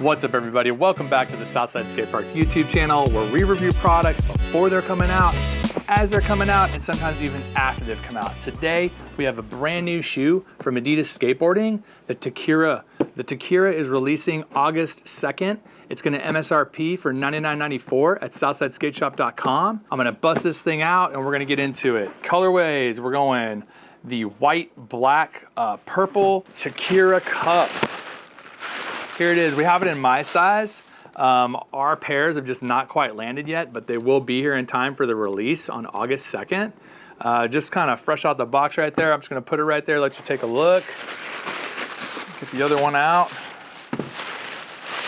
What's up, everybody? Welcome back to the Southside Skate Park YouTube channel, where we review products before they're coming out, as they're coming out, and sometimes even after they've come out. Today, we have a brand new shoe from Adidas Skateboarding, the Tekkira. The Tekkira is releasing August 2nd. It's gonna MSRP for $99.94 at SouthsideSkateShop.com. I'm gonna bust this thing out and we're gonna get into it. Colorways, we're going the white, black, purple Tekkira Cup. Here it is. We have it in my size. Our pairs have just not quite landed yet, but they will be here in time for the release on August 2nd. Just kind of fresh out the box right there. I'm just gonna put it right there, let you take a look. Get the other one out.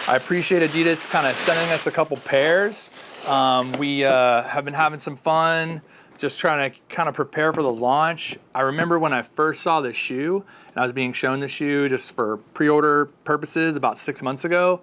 I appreciate Adidas kind of sending us a couple pairs. We have been having some fun, just trying to kind of prepare for the launch. I remember when I first saw this shoe, and I was being shown the shoe just for pre-order purposes about 6 months ago.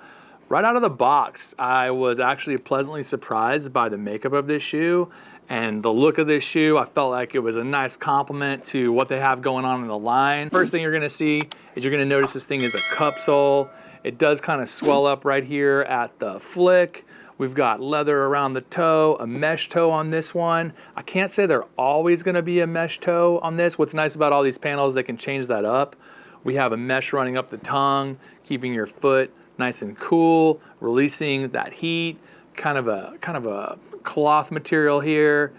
Right out of the box, I was actually pleasantly surprised by the makeup of this shoe and the look of this shoe. I felt like it was a nice compliment to what they have going on in the line. First thing you're gonna see is you're gonna notice this thing is a Cupsole. It does kind of swell up right here at the flick. We've got leather around the toe, a mesh toe on this one. I can't say they're always gonna be a mesh toe on this. What's nice about all these panels, they can change that up. We have a mesh running up the tongue, keeping your foot nice and cool, releasing that heat. Kind of a cloth material here.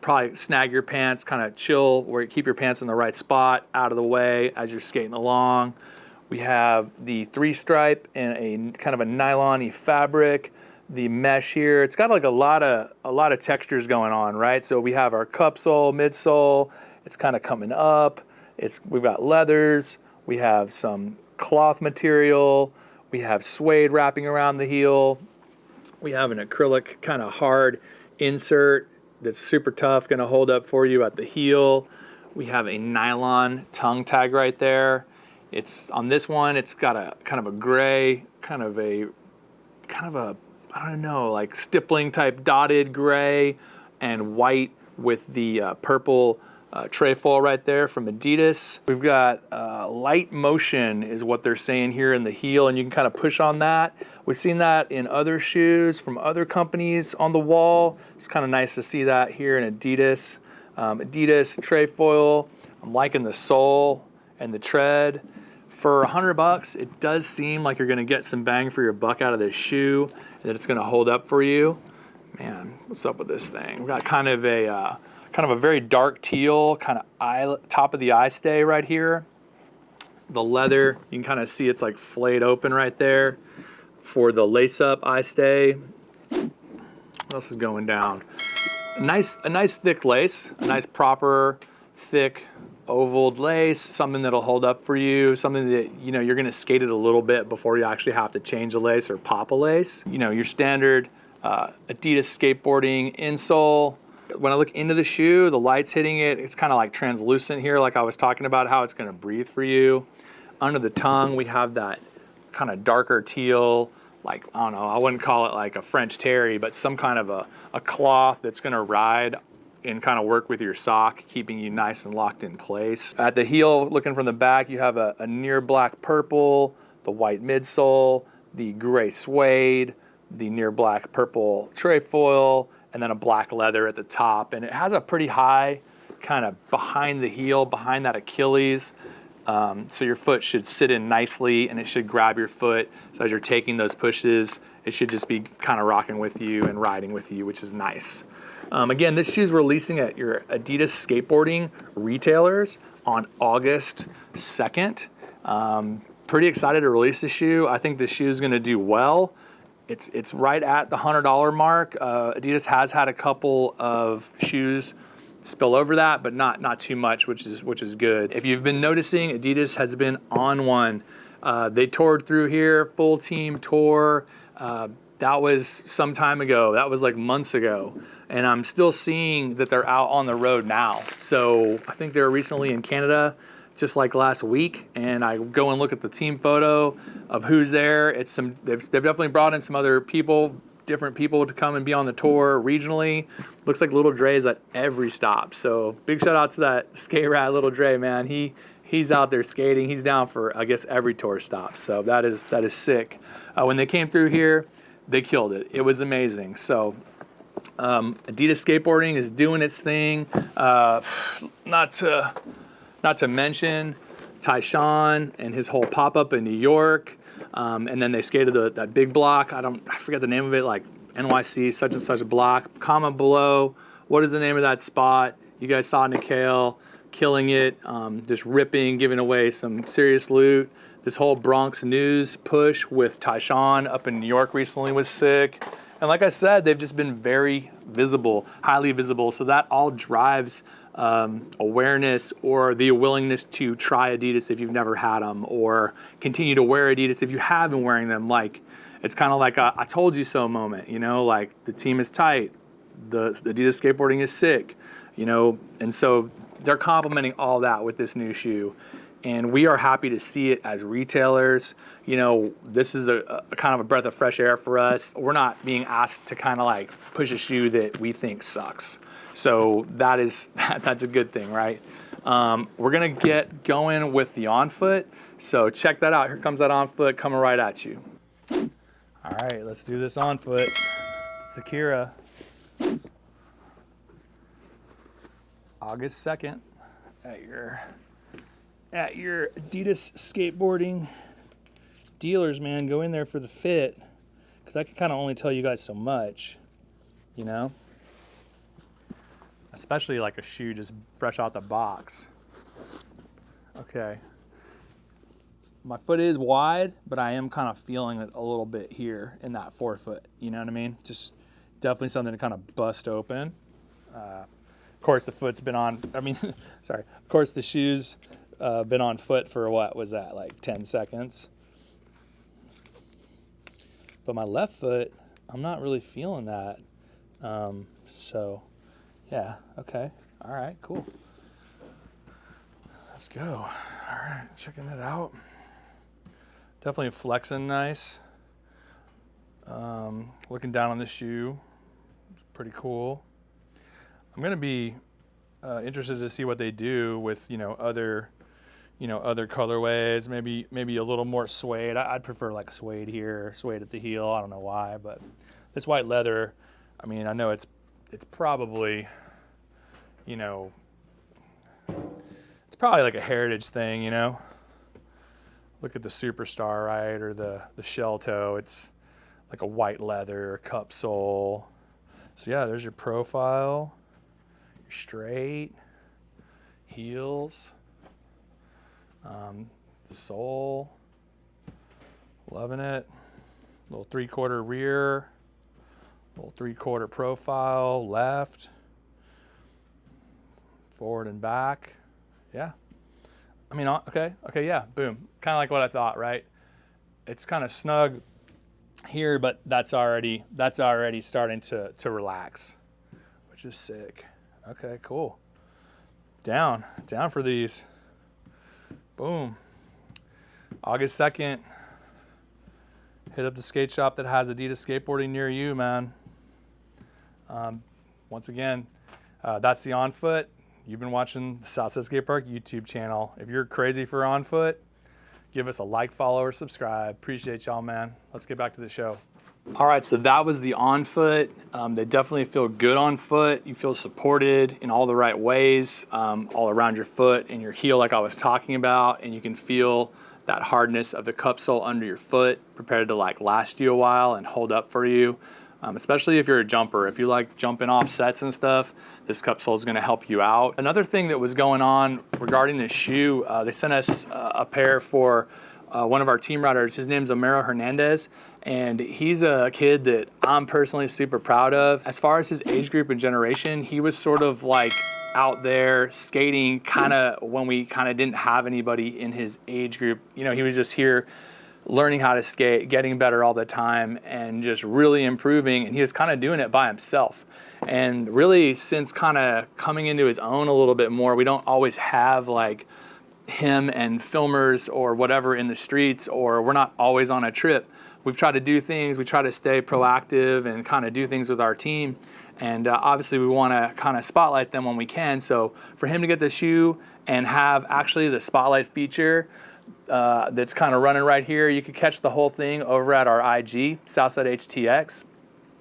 Probably snag your pants, kind of chill, where you keep your pants in the right spot, out of the way as you're skating along. We have the 3-stripe and a kind of a nylon-y fabric. The mesh here, it's got like a lot of textures going on, right? So we have our Cupsole, midsole, it's kind of coming up. We've got leathers, we have some cloth material, we have suede wrapping around the heel, we have an acrylic kind of hard insert that's super tough, gonna hold up for you at the heel. We have a nylon tongue tag right there. It's on this one, it's got a kind of a gray, kind of a I don't know, like stippling type dotted gray and white with the purple trefoil right there from Adidas. We've got light motion is what they're saying here in the heel, and you can kind of push on that. We've seen that in other shoes from other companies on the wall. It's kind of nice to see that here in Adidas. Adidas trefoil. I'm liking the sole and the tread. For $100, it does seem like you're gonna get some bang for your buck out of this shoe, and that it's gonna hold up for you. Man, what's up with this thing? We've got kind of a very dark teal, kind of top of the eye stay right here. The leather, you can kind of see it's like flayed open right there for the lace-up eye stay. What else is going down? A nice thick lace, a nice proper thick ovaled lace, something that'll hold up for you, something that, you know, you're gonna skate it a little bit before you actually have to change a lace or pop a lace. You know, your standard Adidas Skateboarding insole. When I look into the shoe, the light's hitting it, it's kind of like translucent here, like I was talking about how it's gonna breathe for you. Under the tongue, we have that kind of darker teal, like, I don't know, I wouldn't call it like a French terry, but some kind of a cloth that's gonna ride and kind of work with your sock, keeping you nice and locked in place. At the heel, looking from the back, you have a near black purple, the white midsole, the gray suede, the near black purple trefoil, and then a black leather at the top. And it has a pretty high kind of behind the heel, behind that Achilles. So your foot should sit in nicely and it should grab your foot. So as you're taking those pushes, it should just be kind of rocking with you and riding with you, which is nice. Again, this shoe is releasing at your Adidas Skateboarding retailers on August 2nd. Pretty excited to release the shoe. I think this shoe is going to do well. It's right at the $100 mark. Adidas has had a couple of shoes spill over that, but not too much, which is good. If you've been noticing, Adidas has been on one. They toured through here, full team tour. That was some time ago. That was like months ago. And I'm still seeing that they're out on the road now. So I think they were recently in Canada, just like last week. And I go and look at the team photo of who's there. They've definitely brought in some other people, different people to come and be on the tour regionally. Looks like Little Dre's at every stop. So big shout out to that skate rat Little Dre, man. He he's out there skating. He's down for, I guess, every tour stop. So that is sick. When they came through here, they killed it. It was amazing. So Adidas Skateboarding is doing its thing. Not to mention Tyshawn and his whole pop-up in New York. And then they skated that big block. I forget the name of it, like NYC such and such block. Comment below, what is the name of that spot? You guys saw Nikhil killing it, just ripping, giving away some serious loot. This whole Bronx News push with Tyshawn up in New York recently was sick. And like I said, they've just been very visible, highly visible. So that all drives awareness or the willingness to try Adidas if you've never had them, or continue to wear Adidas if you have been wearing them. Like, it's kind of like a I told you so moment, you know, like the team is tight, the Adidas Skateboarding is sick, you know, and so they're complimenting all that with this new shoe. And we are happy to see it as retailers. You know, this is a kind of a breath of fresh air for us. We're not being asked to kind of like push a shoe that we think sucks. So that's a good thing, right? We're gonna get going with the on foot. So check that out. Here comes that on foot coming right at you. All right, let's do this on foot. Tekkira. August 2nd at your Adidas Skateboarding dealers, man. Go in there for the fit, because I can kind of only tell you guys so much, you know? Especially like a shoe just fresh out the box. Okay. My foot is wide, but I am kind of feeling it a little bit here in that forefoot. You know what I mean? Just definitely something to kind of bust open. Of course, the foot's been on, sorry. Of course, the shoe's been on foot for what was that, like 10 seconds? But my left foot, I'm not really feeling that. So, yeah, okay. All right, cool. Let's go. All right, checking it out. Definitely flexing nice. Looking down on the shoe, it's pretty cool. I'm gonna be interested to see what they do with other colorways. Maybe a little more suede. I'd prefer like suede here, suede at the heel. I don't know why, but this white leather. I mean, I know it's probably it's probably like a heritage thing, you know. Look at the Superstar, right, or the shell toe. It's like a white leather Cupsole. So yeah, there's your profile. Your straight heels. Sole. Loving it. Little 3/4 rear. Little 3/4 profile left. Forward and back. Yeah. I mean, okay, yeah, boom. Kind of like what I thought, right? It's kind of snug here, but that's already starting to relax, which is sick. Okay, cool. Down for these. Boom. August 2nd. Hit up the skate shop that has Adidas Skateboarding near you, man. Once again, that's the on foot. You've been watching the Southside Skate Park YouTube channel. If you're crazy for on foot, give us a like, follow, or subscribe. Appreciate y'all, man. Let's get back to the show. All right, so that was the on foot. They definitely feel good on foot. You feel supported in all the right ways, all around your foot and your heel, like I was talking about, and you can feel that hardness of the Cupsole under your foot, prepared to like last you a while and hold up for you. Especially if you're a jumper. If you like jumping off sets and stuff, this Cupsole is going to help you out. Another thing that was going on regarding this shoe, they sent us a pair for one of our team riders. His name's Omero Hernandez, and he's a kid that I'm personally super proud of. As far as his age group and generation, he was sort of like out there skating kind of when we kind of didn't have anybody in his age group. You know, he was just here learning how to skate, getting better all the time, and just really improving. And he was kind of doing it by himself. And really, since kind of coming into his own a little bit more, we don't always have like him and filmers or whatever in the streets, or we're not always on a trip. We've tried to do things, we try to stay proactive and kind of do things with our team. And obviously we want to kind of spotlight them when we can. So for him to get the shoe and have actually the spotlight feature that's kind of running right here, you could catch the whole thing over at our IG, Southside HTX.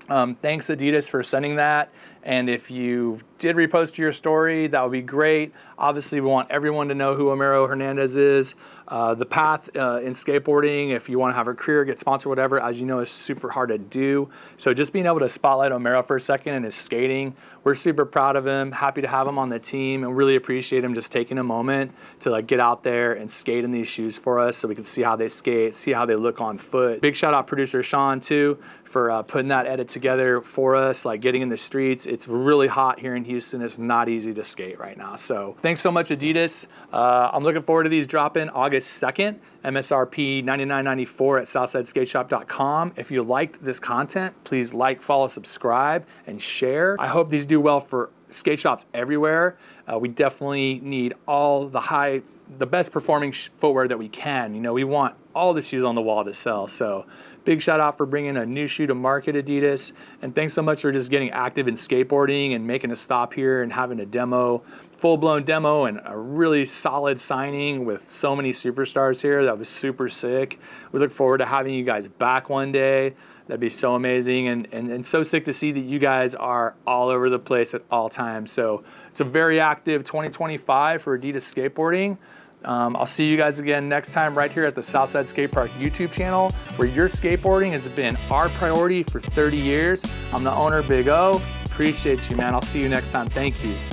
Thanks Adidas for sending that. And if you did repost to your story, that would be great. Obviously, we want everyone to know who Homero Hernandez is. The path in skateboarding, if you want to have a career, get sponsored, whatever, as you know, is super hard to do. So just being able to spotlight Homero for a second and his skating, we're super proud of him, happy to have him on the team, and really appreciate him just taking a moment to like get out there and skate in these shoes for us so we can see how they skate, see how they look on foot. Big shout out producer Sean too for putting that edit together for us, like getting in the streets. It's really hot here in Houston. It's not easy to skate right now. So thanks so much, Adidas. I'm looking forward to these dropping August 2nd. MSRP $99.94 at SouthsideSkateShop.com. If you liked this content, please like, follow, subscribe, and share. I hope these do well for skate shops everywhere. We definitely need all the best performing footwear that we can. You know, we want all the shoes on the wall to sell. So big shout out for bringing a new shoe to market, Adidas. And thanks so much for just getting active in skateboarding and making a stop here and having a demo, full-blown demo, and a really solid signing with so many superstars here. That was super sick. We look forward to having you guys back one day. That'd be so amazing, and so sick to see that you guys are all over the place at all times. So it's a very active 2025 for Adidas Skateboarding. I'll see you guys again next time right here at the Southside Skate Park YouTube channel, where your skateboarding has been our priority for 30 years. I'm the owner, Big O. Appreciate you, man. I'll see you next time. Thank you.